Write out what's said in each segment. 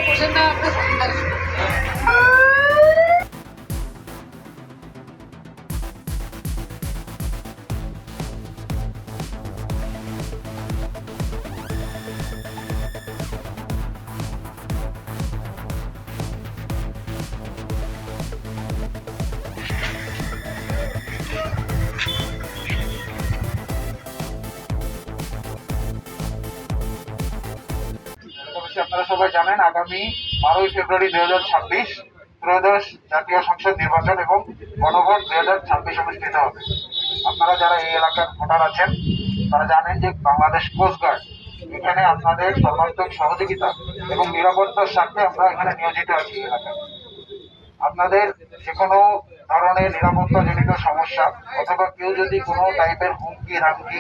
করছেন না আপনার আপনারা সবাই জানেন আগামী 12ই ফেব্রুয়ারি 2026 ত্রয়োদশ জাতীয় সংসদ নির্বাচন এবং গণভোট 2026 অনুষ্ঠিত হবে। আপনারা যারা এই এলাকার ভোটার আছেন তারা জানেন যে বাংলাদেশ কোস্টগার্ড এখানে আপনাদের সর্বাত্মক সহযোগিতা এবং নিরাপত্তার স্বার্থে আমরা এখানে নিয়োজিত আছি এই এলাকায়। আপনাদের যে কোনো ধরনের নিরাপত্তাজনিত সমস্যা অথবা কেউ যদি কোনো টাইপের হুমকি রামকি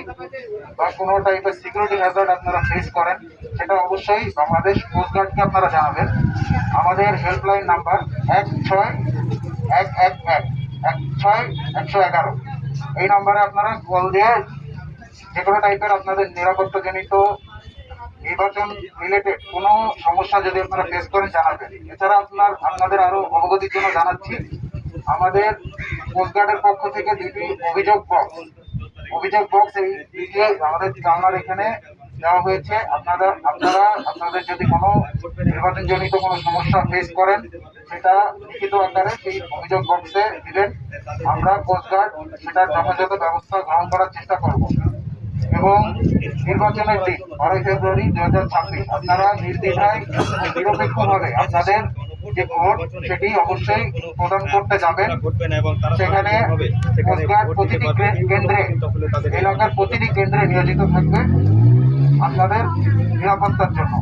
বা কোনো টাইপের সিকিউরিটি হ্যাজার্ড আপনারা ফেস করেন সেটা অবশ্যই বাংলাদেশ কোস্টগার্ডকে আপনারা জানাবেন। আমাদের হেল্পলাইন নাম্বার 16-111-16-111 এই নাম্বারে আপনারা কল দিয়ে যে কোনো টাইপের আপনাদের নিরাপত্তাজনিত নির্বাচন রিলেটেড কোনো সমস্যা যদি আপনারা ফেস করেন জানাবেন। এছাড়া আপনাদের আরো অবগতির জন্য জানাচ্ছি আমাদের কোস্টগার্ডের পক্ষ থেকে দুটি অভিযোগ বক্স এই দিকে আমাদের জানার এখানে দেওয়া হয়েছে। আপনারা আপনাদের যদি কোনো নির্বাচনজনিত কোনো সমস্যা ফেস করেন সেটা লিখিত আকারে সেই অভিযোগ বক্সে দিলেন। আমরা কোস্টগার্ড সেটার যথাযথ ব্যবস্থা গ্রহণ করার চেষ্টা করব এবং নির্বাচনের দিন 12ই ফেব্রুয়ারি 2026 আপনারা নির্দ্বিধায় নিরপেক্ষভাবে আপনাদের যে ভোট সেটি অবশ্যই প্রদান করতে যাবেন। সেখানে কোস্টগার্ড প্রতিটি কেন্দ্রে এলাকার প্রতিটি কেন্দ্রে নিয়োজিত থাকবে আপনাদের নিরাপত্তার জন্য।